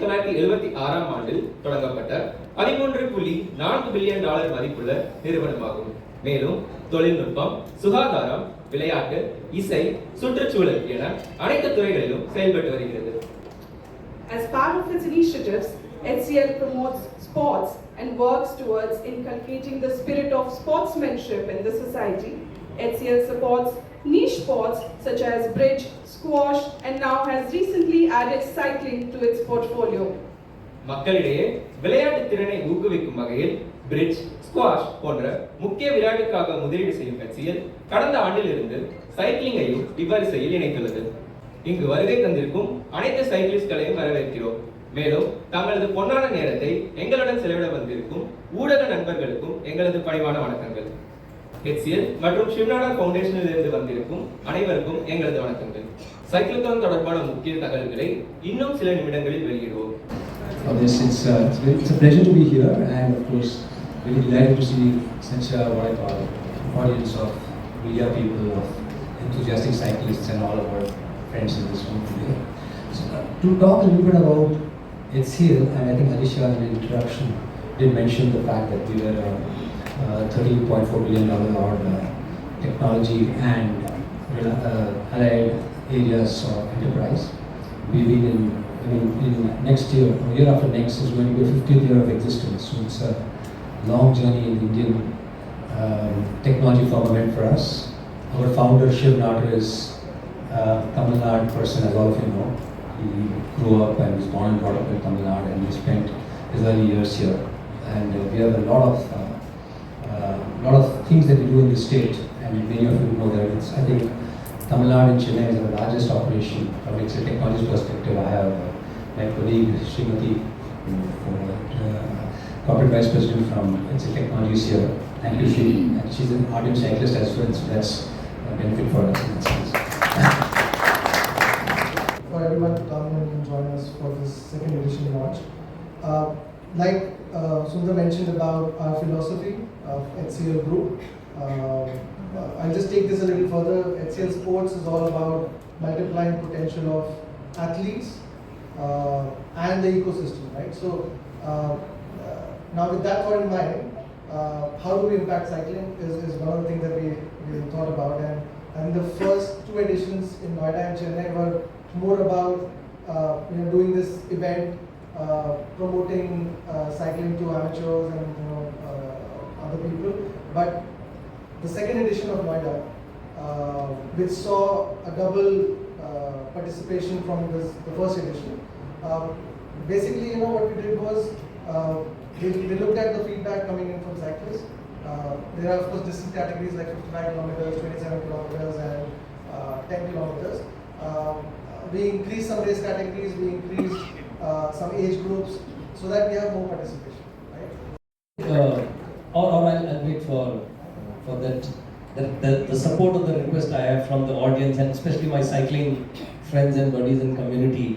1976ஆம் ஆண்டில் தொடங்கப்பட்ட 13.4 billion dollar மதிப்புள்ள நிறுவனமாகும். மேலும் தொழில்நுட்பம், சுகாதாரம், விளையாட்டு, இசை, சுற்றுச்சூழல் என அனைத்து துறைகளிலும் செயல்பட்டு வருகிறது. As part of its initiatives, HCL promotes sports and works towards inculcating the spirit of sportsmanship in the society. HCL supports niche sports such as bridge, squash, and now has recently added cycling to its portfolio. மக்களிடையே விளையாட்டு திறனை ஊக்குவிக்கும் வகையில் bridge, squash போன்ற முக்கிய விளையாட்டுக்காக முதலீடு செய்யும் HCL கடந்த ஆண்டிலிருந்து சைக்கிளிங்கையும் இவ்வரிசையில் இணைத்துள்ளது. இங்கு வருகை தந்திருக்கும் அனைத்து சைக்கிளிஸ்ட்களையும் வரவேற்கிறோம். மேலும் தங்களது பொன்னான நேரத்தை எங்களுடன் செலவிட வந்திருக்கும் ஊடக நண்பர்களுக்கும் எங்களது பணிவான வணக்கங்கள். HCL மற்றும் சிவநாடா ஃபவுண்டேஷனில் இருந்து வந்திருக்கும் அனைவருக்கும் எங்களது வணக்கங்கள். சைக்ளோதான் தொடர்பான முக்கிய தகவல்களை இன்னும் சில நிமிடங்களில் வெளியிடுவோம். It's a pleasure to be here, and of course really delighted to see such a what I call audience of media people, of enthusiastic cyclists, and all of our friends in this room today. So, to talk a little bit about HCL, and I think Alisha in the introduction did mention the fact that we were $13.4 billion odd technology and allied areas of enterprise. We've been in next year, or year after next, is going to be a 50th year of existence. So it's a long journey in Indian technology firmament for us. Our founder Shiv Natar is Tamil Nadu person, as all of you know. He grew up and was born and brought up in Tamil Nadu, and he spent his early years here. And we have a lot of things that we do in this state, and many of you know that. I think Tamil Nadu and Chennai is our largest operation from a technology perspective. I have my colleague Srimati, corporate vice president from Technologies here. Thank you, Shri. And she's an ardent cyclist as well, so that's a benefit for us in that sense. For everyone to come and join us for this second edition launch. Like Sundar mentioned about our philosophy of HCL Group, I'll just take this a little further. HCL Sports is all about multiplying potential of athletes and the ecosystem, right? So now with that thought in mind, how do we impact cycling is one of the things that we thought about, and the first two editions in Noida and Chennai were more about doing this event, promoting cycling to amateurs and other people. But the second edition of Noida, which saw a double participation from the first edition, basically what we did was we looked at the feedback coming in from cyclists. There are of course distinct categories like 55 kilometers, 27 kilometers, and 10 kilometers. We increased some race categories, we increased some age groups so that we have more participation, right? Or I'll wait for that the support of the request I have from the audience, and especially my cycling friends and buddies and community.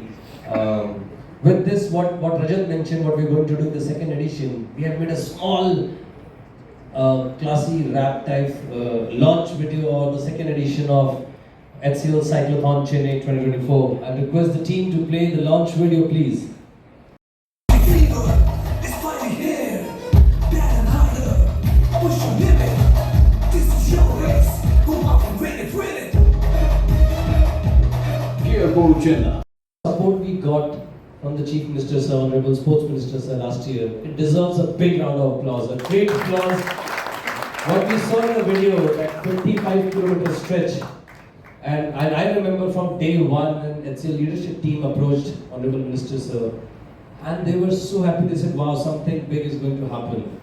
With this, what Rajat mentioned, what we're going to do in the second edition, we have made a small classy rap type launch video of the second edition of HCL Cyclothon Chennai 2024. I request the team to play the launch video, please. Support we got from the Chief Minister Sir, Honorable Sports Minister Sir last year, it deserves a big round of applause, a great applause. What we saw in the video, that 25-kilometer stretch, and I remember from day one when HCL leadership team approached Honorable Minister Sir, and they were so happy. They said, wow, something big is going to happen.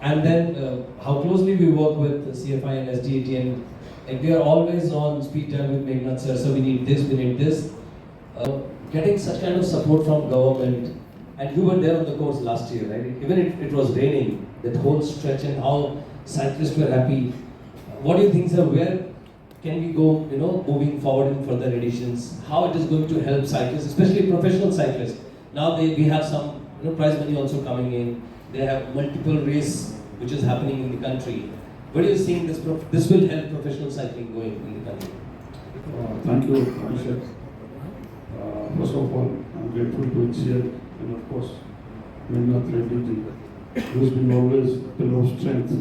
And then how closely we work with CFI and SDAT, and we are always on speed dial with Meghnat sir, so we need this, we need this. Getting such kind of support from government, and you were there on the course last year, right? Even if it was raining, that whole stretch, and how cyclists were happy. What do you think, sir? Where can we go, moving forward in further editions? How it is going to help cyclists, especially professional cyclists? Now we have some prize money also coming in. They have multiple race which is happening in the country. What do you think this will help professional cycling going in the country? Thank you, Abhishek. First of all, I'm grateful to HCL and of course, Meghanathareddyi, who's been always a pillar of strength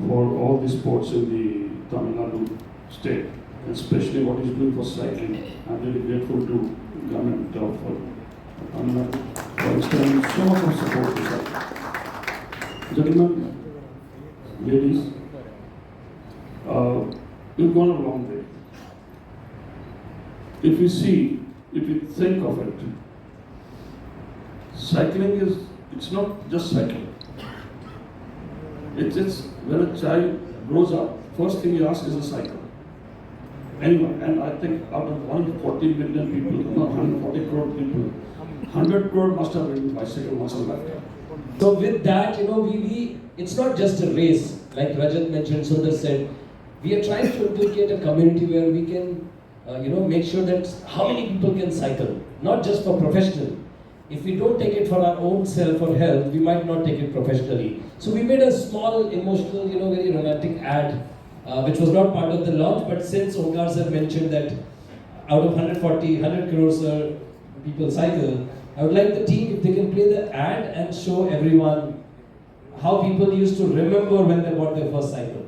for all the sports in the Tamil Nadu state, and especially what he's doing for cycling. I'm really grateful to government of Tamil Nadu for extending so much of support to cycling. Gentlemen, ladies, we've gone a long way. If you think of it, cycling it's not just cycling. It's when a child grows up, first thing he asks is a cycle. Anyone, and I think out of 140 million people, 140 crore people, 100 crore must have ridden bicycle once in a lifetime. So with that, it's not just a race, like Rajat mentioned, Sundar said. We are trying to implicate a community where we can, make sure that how many people can cycle, not just for professional. If we don't take it for our own self or health, we might not take it professionally. So we made a small, emotional, very romantic ad, which was not part of the launch, but since Onkar sir mentioned that out of 100 crores people cycle, I would like the team, if they can play the ad and show everyone how people used to remember when they bought their first cycle.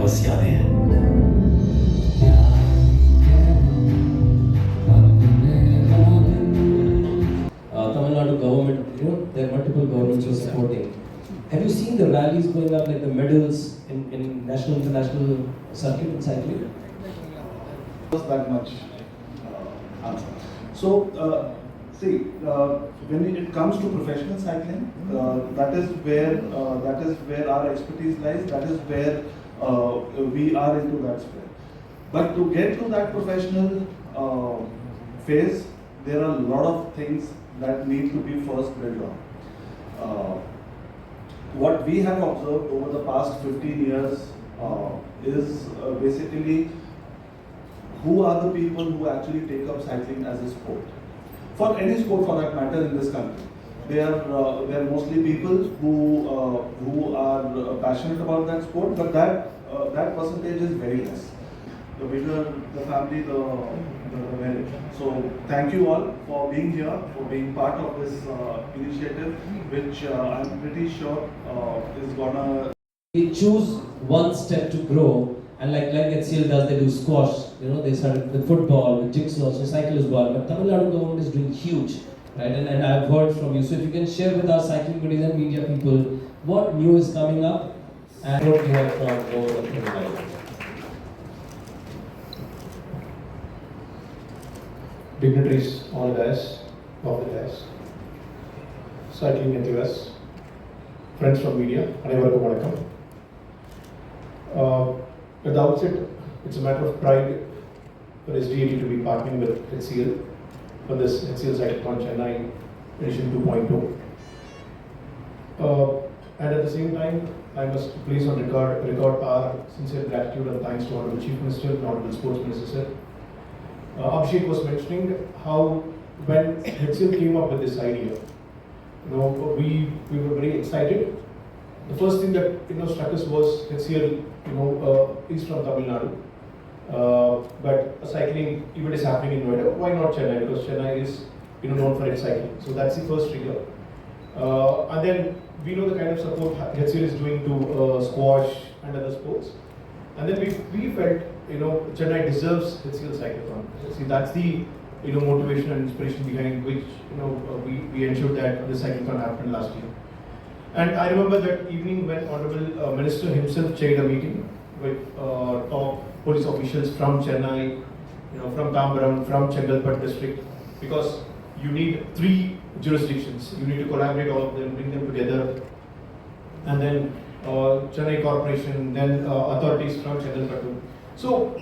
बस यादें हैं। Tamil Nadu government, there are multiple governments who are supporting. Have you seen the rallies going up, like the medals in national, international circuit in cycling? That much answer. So, see, when it comes to professional cycling, that is where our expertise lies. That is where we are into that sphere. But to get to that professional phase, there are a lot of things that need to be first built on. What we have observed over the past 15 years is basically who are the people who actually take up cycling as a sport. For any sport for that matter in this country. They are mostly people who are passionate about that sport, but that percentage is very less. The bigger the family, the merrier. So thank you all for being here, for being part of this initiative, which I'm pretty sure is gonna. We choose one step to grow, and like HCL does, they do squash. They started with football, with jigsaw, so cycle is one. But Tamil Nadu government is doing huge, right? And I've heard from you. So if you can share with our cycling buddies and media people what new is coming up and what you have from over Tamil Nadu. Dignitaries, all guys, of the guys, cycling enthusiasts, friends from media, அனைவருக்கும் வணக்கம். At the outset, it's a matter of pride for SDAT to be partnering with HCL for this HCL Cyclothon Chennai edition 2.2. And at the same time, I must place on record our sincere gratitude and thanks to Honorable Chief Minister and Honorable Sports Minister Sir. Abhishek was mentioning how when HCL came up with this idea, we were very excited. The first thing that struck us was HCL is from Tamil Nadu, but a cycling event is happening in Noida. Why not Chennai? Because Chennai is known for its cycling. So that's the first trigger. And then we know the kind of support HCL is doing to squash and other sports. And then we felt Chennai deserves HCL Cyclothon. See, that's the motivation and inspiration behind which we ensured that the cyclothon happened last year. And I remember that evening when Honorable Minister himself chaired a meeting with top police officials from Chennai, from Tambaram, from Chengalpattu district, because you need 3 jurisdictions. You need to collaborate all of them, bring them together, and then Chennai Corporation, then authorities from Chengalpattu. So,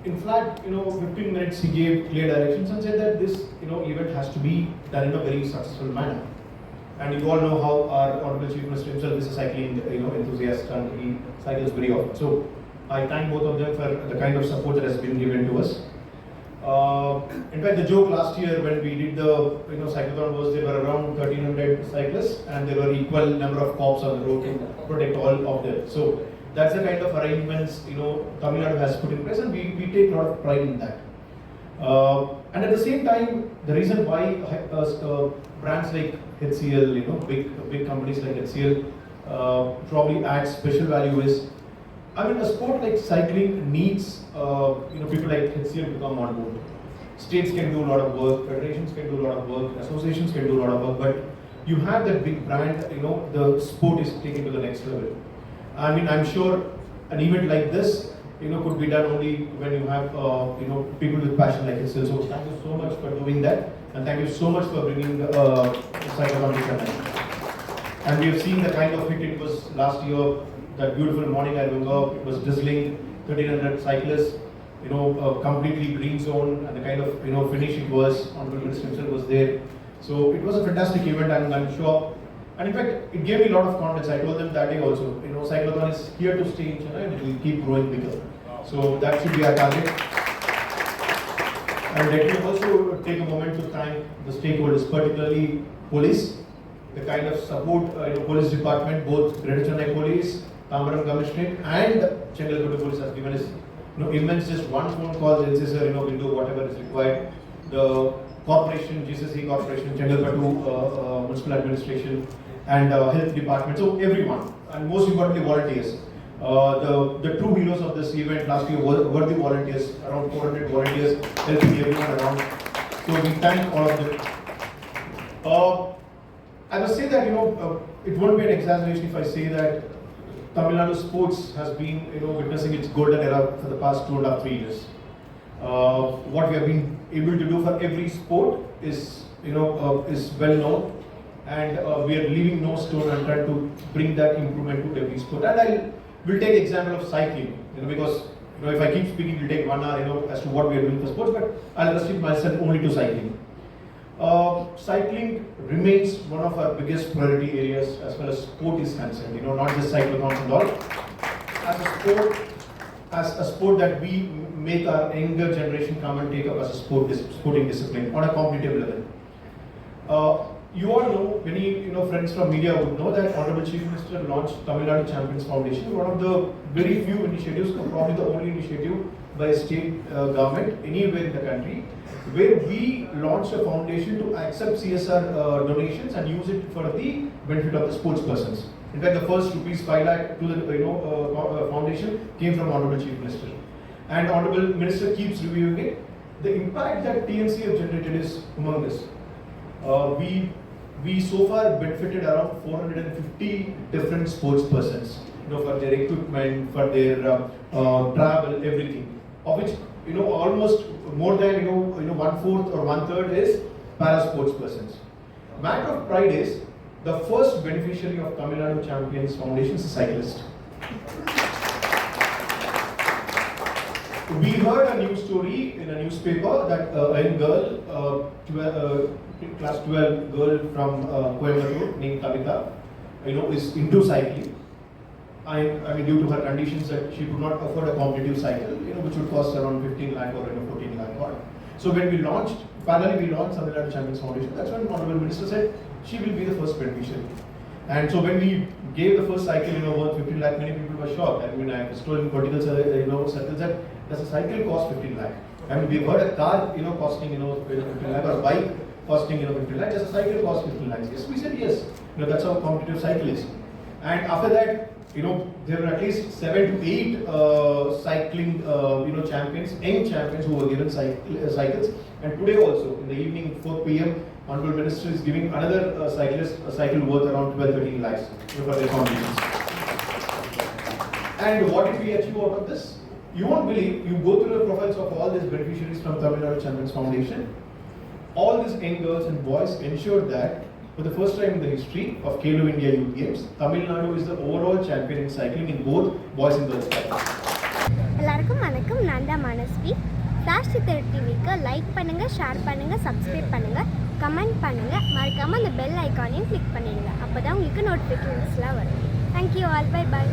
in fact, 15 minutes he gave clear directions and said that this, event has to be done in a very successful manner. And you all know how our Honorable Chief Minister himself is a cycling, enthusiast, and he cycles very often. So I thank both of them for the kind of support that has been given to us. In fact, the joke last year when we did the cyclothon was there were around 1,300 cyclists and there were equal number of cops on the road to protect all of them. So that's the kind of arrangements Tamil Nadu has put in place, and we take a lot of pride in that. And at the same time, the reason why brands like HCL, big companies like HCL probably add special value is, a sport like cycling needs people like HCL to come on board. States can do a lot of work, federations can do a lot of work, associations can do a lot of work, but you have that big brand, the sport is taken to the next level. I'm sure an event like this, could be done only when you have, people with passion like HCL. So thank you so much for doing that, and thank you so much for bringing Cyclothon to Chennai. And we have seen the kind of hit it was last year. That beautiful morning, I remember, it was drizzling, 1,300 cyclists, completely green zone, and the kind of finish it was. Honorable Minister himself was there. So it was a fantastic event, and I'm sure. And in fact, it gave me a lot of confidence. I told them that day also, Cyclothon is here to stay in Chennai and it will keep growing bigger. So that should be our target. And let me also take a moment to thank the stakeholders, particularly police, the kind of support police department, both Greater Chennai Police, Tambaram Commissionerate and Chengalpattu Police has given us immense. Just one phone call, they'll say, sir, we'll do whatever is required. The corporation, GCC Corporation, Chengalpattu Municipal Administration and Health Department, so everyone, and most importantly volunteers. The true heroes of this event last year were the volunteers, around 400 volunteers helping everyone around. So we thank all of them. I must say that it won't be an exaggeration if I say that Tamil Nadu sports has been witnessing its golden era for the past 2.5 to 3 years. What we have been able to do for every sport is well known, and we are leaving no stone unturned to bring that improvement to every sport. And we'll take example of cycling, because if I keep speaking, it'll take 1 hour, as to what we are doing for sports. But I'll restrict myself only to cycling. Cycling remains one of our biggest priority areas as far as sport is concerned. Not just cyclothons and all. As a sport that we make our younger generation come and take up as a sporting discipline on a competitive level. You all know, many friends from media would know that Honorable Chief Minister launched Tamil Nadu Champions Foundation, one of the very few initiatives, probably the only initiative by a state government anywhere in the country, where we launched a foundation to accept CSR donations and use it for the benefit of the sports persons. In fact, the first ₹5 lakh to the foundation came from Honorable Chief Minister, and Honorable Minister keeps reviewing it. The impact that TNC have generated is humongous. We so far benefited around 450 different sports persons, for their equipment, for their travel, everything. Of which, almost more than 1/4 or 1/3 is para sports persons. Matter of pride is the first beneficiary of Tamil Nadu Champions Foundation is a cyclist. We heard a news story in a newspaper that a young girl, class 12 girl from Coimbatore named Kavita, is into cycling. Due to her conditions that she could not afford a competitive cycle, which would cost around 15 lakh or 14 lakh odd. So when we launched Tamil Nadu Champions Foundation, that's when Honorable Minister said she will be the first beneficiary. And so when we gave the first cycle, worth 15 lakh, many people were shocked. I have stolen political circles that does a cycle cost 15 lakh? We've heard a car, costing 15 lakh, or a bike costing 15 lakh. Does a cycle cost 15 lakhs? Yes, we said yes. That's how competitive cycle is. And after that, there were at least 7 to 8 cycling, champions, young champions who were given cycles. And today also, in the evening, 4 p.m., Honorable Minister is giving another cyclist a cycle worth around 12-13 lakhs for their competitions. And what did we achieve out of this? You won't believe, you go through the profiles of all these beneficiaries from Tamil Nadu Champions Foundation. All these young girls and boys ensured that for the first time in the history of Kalo India Youth Games, Tamil Nadu is the overall champion in cycling in both boys and girls categories. எல்லாருக்கும் வணக்கம், நான் தான் Manasvi. Flash டிவிக்கு like பண்ணுங்க, share பண்ணுங்க, subscribe பண்ணுங்க, comment பண்ணுங்க, மறக்காம அந்த பெல் ஐகானையும் கிளிக் பண்ணிடுங்க. அப்பதான் உங்களுக்கு நோட்டிஃபிகேஷன்ஸ்லாம் வரும். Thank you all, bye by.